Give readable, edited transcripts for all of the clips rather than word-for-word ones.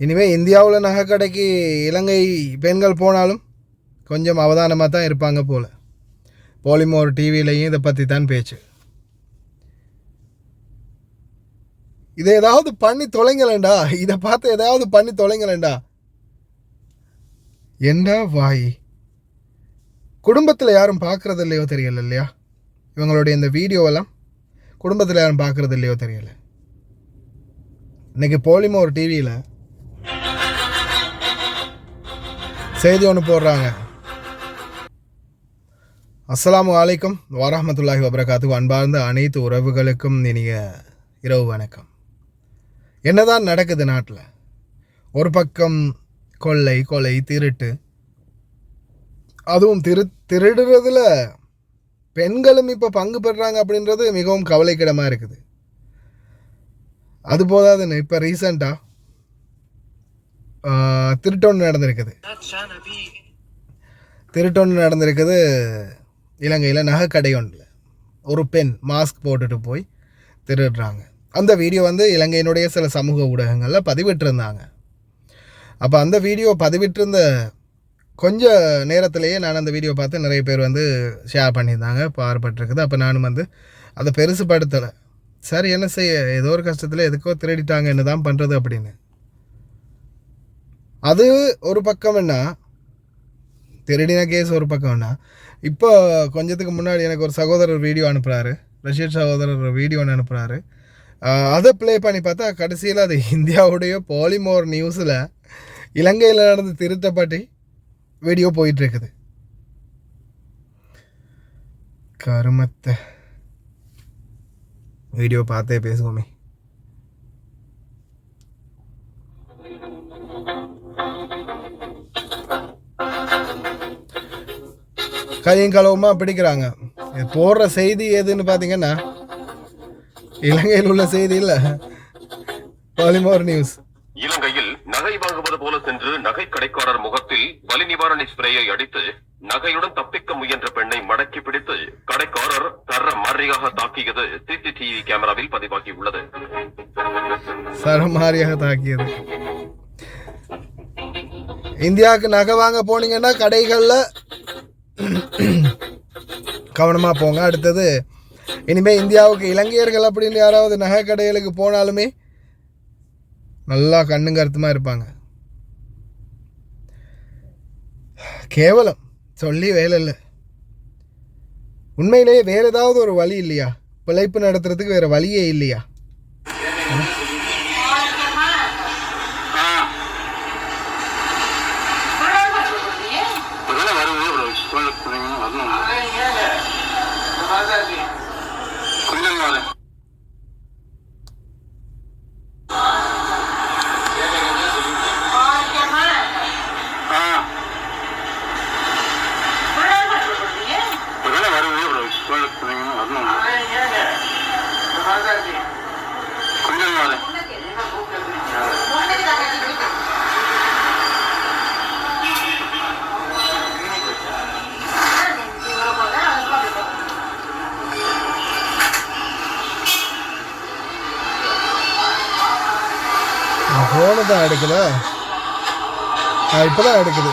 இனிமேல் இந்தியாவில் நகைக்கடைக்கு இலங்கை பெண்கள் போனாலும் கொஞ்சம் அவதானமாக தான் இருப்பாங்க போல். பாலிமர் டிவிலையும் இதை பற்றி தான் பேச்சு. இதை ஏதாவது பண்ணி தொலைங்களேண்டா, இதை பார்த்து ஏதாவது பண்ணி தொலைங்களேண்டா. என்ன வாய், குடும்பத்தில் யாரும் பார்க்குறது இல்லையோ தெரியல இல்லையா? இவங்களுடைய இந்த வீடியோவெல்லாம் குடும்பத்தில் யாரும் பார்க்குறது இல்லையோ தெரியல. இன்றைக்கி பாலிமர் டிவியில் செய்தி ஒன்று போடுறாங்க. அஸ்ஸலாமு அலைக்கும் வரஹ்மத்துல்லாஹி வபரகாத்து. அன்பார்ந்த அனைத்து உறவுகளுக்கும் இனிய இரவு வணக்கம். என்னதான் நடக்குது நாட்டில்? ஒரு பக்கம் கொள்ளை, கொலை, திருட்டு, அதுவும் திருடுறதுல பெண்களும் இப்போ பங்கு பெறுறாங்க அப்படின்றது மிகவும் கவலைக்கிடமாக இருக்குது. அது போதாதுன்னு இப்போ ரீசண்டாக திருட்டொன்று நடந்திருக்குது இலங்கையில். நகைக்கடை ஒன்றில் ஒரு பெண் மாஸ்க் போட்டுட்டு போய் திருடுறாங்க. அந்த வீடியோ இலங்கையினுடைய சில சமூக ஊடகங்களில் பதிவிட்டிருந்தாங்க. அப்போ அந்த வீடியோ பதிவிட்டிருந்த கொஞ்ச நேரத்திலேயே நான் அந்த வீடியோ பார்த்து நிறைய பேர் ஷேர் பண்ணியிருந்தாங்க, பார்ப்பட்டிருக்குது. அப்போ நானும் அதை பெருசுப்படுத்தலை. சரி, என்ன செய்ய, ஏதோ ஒரு கஷ்டத்தில் எதுக்கோ திருடிட்டாங்க, என்ன தான் பண்ணுறது அப்படின்னு. அது ஒரு பக்கம்னா, திருடின கேஸ் ஒரு பக்கம்னா, இப்போ கொஞ்சத்துக்கு முன்னாடி எனக்கு ஒரு சகோதரர் வீடியோ அனுப்புகிறாரு, ரஷீத் சகோதரர் வீடியோ ஒன்று அனுப்புகிறாரு. அதை ப்ளே பண்ணி பார்த்தா கடைசியில் அது இந்தியாவுடைய பாலிமர் நியூஸில் இலங்கையில் நடந்து திருத்தப்பட்டு வீடியோ போயிட்டுருக்குது. கருமத்தை வீடியோ பார்த்தே பேசுவோமே. கையும் களவுமா பிடிக்கிறாங்க. போடுற செய்தி எதுன்னு பார்த்தீங்கன்னா இலங்கையில் உள்ள செய்தி இல்லை, பாலிமர் நியூஸ். இலங்கையில் நகை வாங்குவது போல சென்று நகை கடைக்காரர் முகத்தில் வலி நிவாரணி ஸ்ப்ரேயை அடித்து நகையுடன் தப்பிக்க முயன்ற பெண்ணை மடக்கி பிடித்து கடைக்காரர் சரமாரியாக தாக்கியது சிசிடிவி கேமராவில் பதிவாகியுள்ளது. சரமாரியாக தாக்கியது. இந்தியாவுக்கு நகை வாங்க போனீங்கன்னா கடைகளில் கவனமா போங்க. அடுத்தது, இனிமேல் இந்தியாவுக்கு இலங்கையர்கள் அப்படின்னு யாராவது நகை கடைகளுக்கு போனாலுமே நல்லா கண்ணுங்க அர்த்தமாக இருப்பாங்க. கேவலம், சொல்லி வேலை இல்லை. உண்மையிலேயே வேறு ஏதாவது ஒரு வழி இல்லையா? பிழைப்பு நடத்துறதுக்கு வேறு வழியே இல்லையா? ஃபோனு தான் எடுக்குதா? இப்போ தான் எடுக்குது.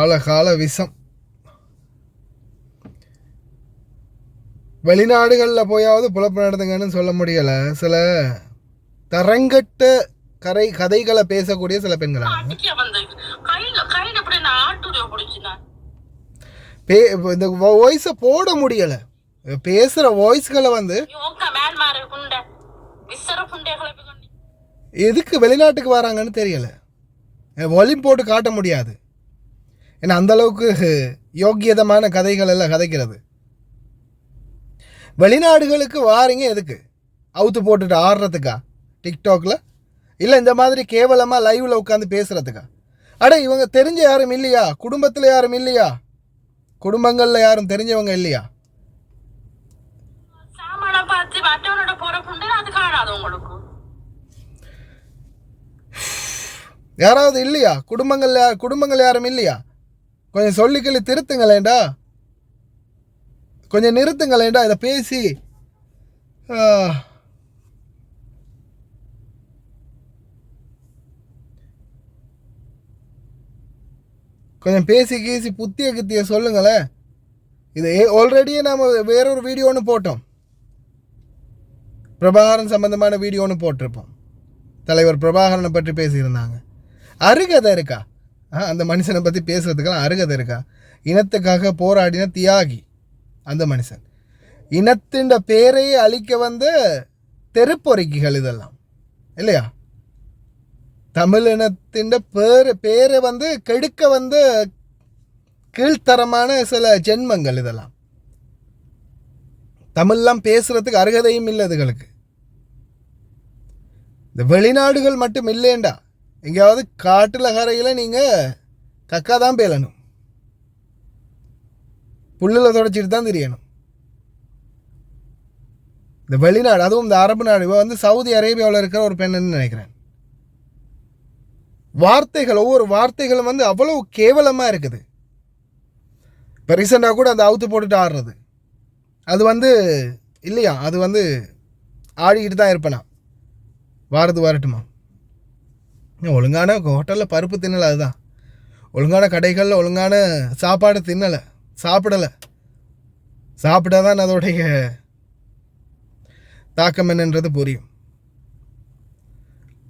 ஆழகால விஷம். வெளிநாடுகளில் போயாவது புலப்பு நடத்துங்கன்னு சொல்ல முடியலை. சில தரங்கட்ட கதைகளை பேசக்கூடிய சில பெண்கள் இந்த வாய்ஸை போட முடியலை. பேசுகிற வாய்ஸ்களை எதுக்கு வெளிநாட்டுக்கு வராங்கன்னு தெரியலை. வால்யூம் போட்டு காட்ட முடியாது. ஏன்னா அந்தளவுக்கு யோக்கியதமான கதைகள் எல்லாம் கதைக்கிறது. வெளிநாடுகளுக்கு வாரீங்க எதுக்கு? அவுத்து போட்டுட்டு ஆடுறதுக்கா டிக்டாக்ல? இல்லை இந்த மாதிரி கேவலமாக லைவில் உட்காந்து பேசுகிறதுக்கா? அட இவங்க தெரிஞ்ச யாரும் இல்லையா? குடும்பத்தில் யாரும் இல்லையா? குடும்பங்களில் யாரும் தெரிஞ்சவங்க இல்லையா? யாராவது இல்லையா? குடும்பங்கள் யாரும் இல்லையா? கொஞ்சம் சொல்லிக்கொள்ளி திருத்துங்களேண்டா, கொஞ்சம் நிறுத்துங்களேண்டா இதை பேசி. கொஞ்சம் பேசி கீசி புத்திய கித்திய சொல்லுங்களேன். இது ஆல்ரெடியே நாம் வேறொரு வீடியோ ஒன்று போட்டோம், பிரபாகரன் சம்பந்தமான வீடியோ ஒன்று போட்டிருப்போம். தலைவர் பிரபாகரனை பற்றி பேசியிருந்தாங்க. அருகதை இருக்கா? அந்த மனுஷனை பற்றி பேசுறதுக்கெல்லாம் அருகதை இருக்கா? இனத்துக்காக போராடின தியாகி அந்த மனுஷன். இனத்தின் பேரையே அழிக்க வந்த தெருப்பொறுக்கிகள் இதெல்லாம் இல்லையா? தமிழ் இனத்தின் பேரை வந்து கெடுக்க வந்து கீழ்த்தரமான சில ஜென்மங்கள் இதெல்லாம். தமிழ்லாம் பேசுறதுக்கு அருகதையும் இல்லை இதுகளுக்கு. இந்த வெளிநாடுகள் மட்டும் இல்லைண்டா, எங்கேயாவது காட்டில் கரையில் நீங்கள் கக்கா தான் பேலணும், புல்லில் தொடச்சிட்டு தான் தெரியணும். இந்த வெளிநாடு, அதுவும் இந்த அரபு நாடு, வந்து சவுதி அரேபியாவில் இருக்கிற ஒரு பெண்ணுன்னு நினைக்கிறேன். வார்த்தைகள், ஒவ்வொரு வார்த்தைகளும் வந்து அவ்வளோ கேவலமாக இருக்குது. இப்போ ரீசெண்டாக கூட அந்த அவுத்து போட்டுட்டு ஆடுறது, அது வந்து இல்லையா? அது வந்து ஆடிக்கிட்டு தான் இருப்பேனா, வரட்டுமா? ஒழுங்கான ஹோட்டலில் பருப்பு தின்னலை, அதுதான் ஒழுங்கான கடைகளில் ஒழுங்கான சாப்பாடு தின்னலை, சாப்பிடலை. சாப்பிட்டாதான் அதோடைய தாக்கம் என்னன்றது புரியும்.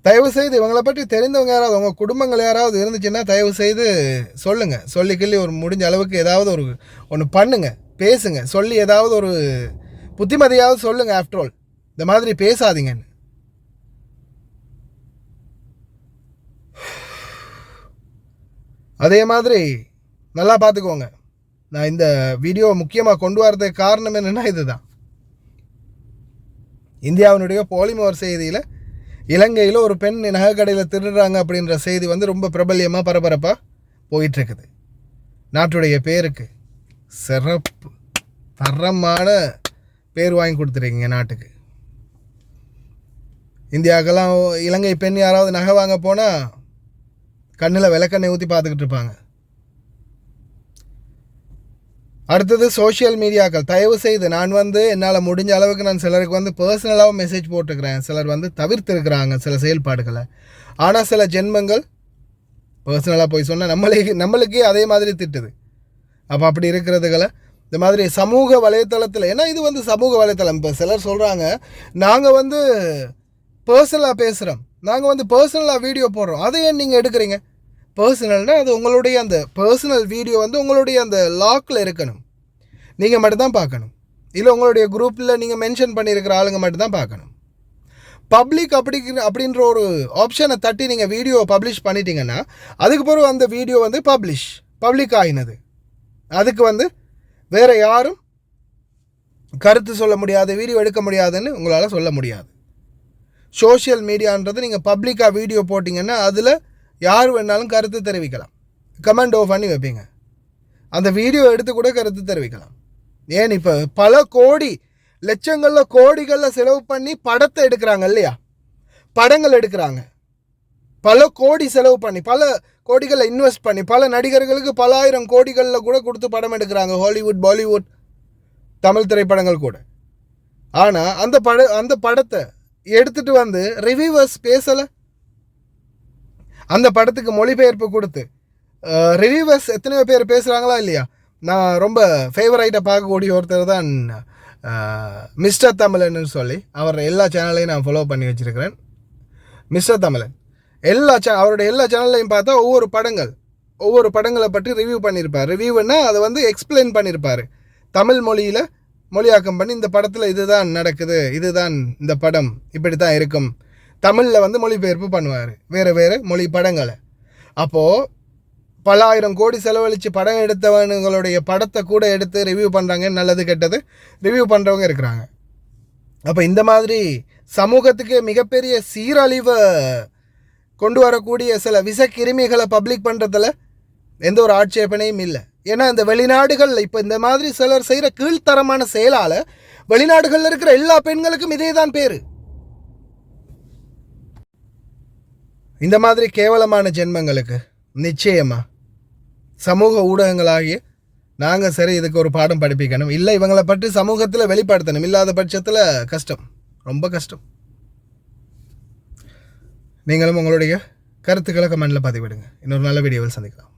தயவு செய்து இவங்களை பற்றி தெரிந்தவங்க யாராவது, உங்கள் குடும்பங்கள் யாராவது இருந்துச்சுன்னா தயவு செய்து சொல்லுங்கள். சொல்லிக்கிள்ளி ஒரு முடிஞ்ச அளவுக்கு ஏதாவது ஒரு ஒன்று பண்ணுங்க, பேசுங்க, சொல்லி ஏதாவது ஒரு புத்திமதியாவது சொல்லுங்கள். ஆஃப்டர் ஆல் இந்த மாதிரி பேசாதீங்கன்னு. அதே மாதிரி நல்லா பார்த்துக்கோங்க. நான் இந்த வீடியோ முக்கியமாக கொண்டு வரதுக்கு காரணம் என்னென்னா இதுதான். இந்தியாவினுடைய பாலிமர் செய்தியில் இலங்கையில் ஒரு பெண் நகைக்கடையில் திருடுறாங்க அப்படின்ற செய்தி வந்து ரொம்ப பிரபல்யமாக பரபரப்பாக போயிட்டுருக்குது. நாட்டுடைய பேருக்கு சிறப்பு தரமான பேர் வாங்கி கொடுத்துருக்கீங்க நாட்டுக்கு. இந்தியாவுக்கெல்லாம் இலங்கை பெண் யாராவது நகை வாங்க போனால் கண்ணில் விளக்கெண்ணெய் ஊற்றி பார்த்துக்கிட்டு இருப்பாங்க. அடுத்தது சோஷியல் மீடியாக்கள். தயவு செய்து நான் வந்து என்னால் முடிஞ்ச அளவுக்கு நான் சிலருக்கு வந்து பர்சனலாகவும் மெசேஜ் போட்டுக்கிறேன். சிலர் வந்து தவிர்த்திருக்கிறாங்க சில செயல்பாடுகளை. ஆனால் சில ஜென்மங்கள் பர்சனலாக போய் சொன்னால் நம்மளுக்கே அதே மாதிரி திட்டுது. அப்போ அப்படி இருக்கிறதுகளை இந்த மாதிரி சமூக வலைத்தளத்தில், ஏன்னா இது வந்து சமூக வலைத்தளம். இப்போ சிலர் சொல்கிறாங்க நாங்கள் வந்து பர்சனலாக பேசுகிறோம், நாங்கள் வந்து பர்சனலாக வீடியோ போடுறோம், அதை ஏன் நீங்கள் எடுக்கிறீங்க? பர்சனல்னால் அது உங்களுடைய அந்த பர்சனல் வீடியோ வந்து உங்களுடைய அந்த லாக்கில் இருக்கணும், நீங்கள் மட்டும்தான் பார்க்கணும். இல்லை உங்களுடைய குரூப்பில் நீங்கள் மென்ஷன் பண்ணியிருக்கிற ஆளுங்க மட்டும்தான் பார்க்கணும். பப்ளிக் அப்படின்ற ஒரு ஆப்ஷனை தட்டி நீங்கள் வீடியோ பப்ளிஷ் பண்ணிட்டீங்கன்னா அதுக்கு பிறகு அந்த வீடியோ வந்து பப்ளிக் ஆகினது. அதுக்கு வந்து வேறு யாரும் கருத்து சொல்ல முடியாது, வீடியோ எடுக்க முடியாதுன்னு உங்களால் சொல்ல முடியாது. சோஷியல் மீடியான்றது நீங்கள் பப்ளிக்காக வீடியோ போட்டிங்கன்னா அதில் யார் வேணாலும் கருத்து தெரிவிக்கலாம். கமெண்ட் ஓ பண்ணி வைப்பீங்க, அந்த வீடியோ எடுத்து கூட கருத்து தெரிவிக்கலாம். ஏன் இப்போ பல கோடி லட்சங்களில் கோடிகளில் செலவு பண்ணி படத்தை எடுக்கிறாங்க இல்லையா? படங்கள் எடுக்கிறாங்க, பல கோடி செலவு பண்ணி பல கோடிகளில் இன்வெஸ்ட் பண்ணி பல நடிகர்களுக்கு பல ஆயிரம் கோடிகளில் கூட கொடுத்து படம் எடுக்கிறாங்க, ஹாலிவுட் பாலிவுட் தமிழ் திரைப்படங்கள் கூட. ஆனால் அந்த படத்தை எடுத்துகிட்டு வந்து ரிவ்யூவர்ஸ் பேசலை. அந்த படத்துக்கு மொழிபெயர்ப்பு கொடுத்து ரிவ்யூவர்ஸ் எத்தனையோ பேர் பேசுகிறாங்களா இல்லையா? நான் ரொம்ப ஃபேவரைட்டாக பார்க்கக்கூடிய ஒருத்தர் தான் மிஸ்டர் தமிழன்னு சொல்லி, அவர் எல்லா சேனல்லையும் நான் ஃபாலோ பண்ணி வச்சுருக்கிறேன். மிஸ்டர் தமிழன் அவருடைய எல்லா சேனல்லையும் பார்த்தா ஒவ்வொரு படங்களை பற்றி ரிவ்யூ பண்ணியிருப்பார். ரிவ்யூன்னா அதை வந்து எக்ஸ்பிளைன் பண்ணியிருப்பார், தமிழ் மொழியில் மொழியாக்கம் பண்ணி இந்த படத்தில் இதுதான் நடக்குது, இதுதான் இந்த படம் இப்படி தான் இருக்கும், தமிழில் வந்து மொழிபெயர்ப்பு பண்ணுவார் வேறு மொழி படங்களை. அப்போது பல ஆயிரம் கோடி செலவழித்து படம் எடுத்தவனுங்களுடைய படத்தை கூட எடுத்து ரிவ்யூ பண்ணுறாங்க, நல்லது கெட்டது ரிவ்யூ பண்ணுறவங்க இருக்கிறாங்க. அப்போ இந்த மாதிரி சமூகத்துக்கு மிகப்பெரிய சீரழிவை கொண்டு வரக்கூடிய சில விஷக்கிருமிகளை பப்ளிக் பண்ணுறதுல எந்த ஒரு ஆட்சேபனையும் இல்லை. ஏன்னா இந்த வெளிநாடுகளில் இப்போ இந்த மாதிரி சிலர் செய்கிற கீழ்த்தரமான செயலால் வெளிநாடுகளில் இருக்கிற எல்லா பெண்களுக்கும் இதே தான் பேர். இந்த மாதிரி கேவலமான ஜென்மங்களுக்கு நிச்சயமாக சமூக ஊடகங்களாகிய நாங்கள் சரி இதுக்கு ஒரு பாடம் படிப்பிக்கணும், இல்லை இவங்களை பற்றி சமூகத்தில் வெளிப்படுத்தணும். இல்லாத பட்சத்தில் கஷ்டம், ரொம்ப கஷ்டம். நீங்களும் உங்களுடைய கருத்துக்களை கமெண்டில் பதிவிடுங்க. இன்னொரு நல்ல வீடியோவில் சந்திக்கலாம்.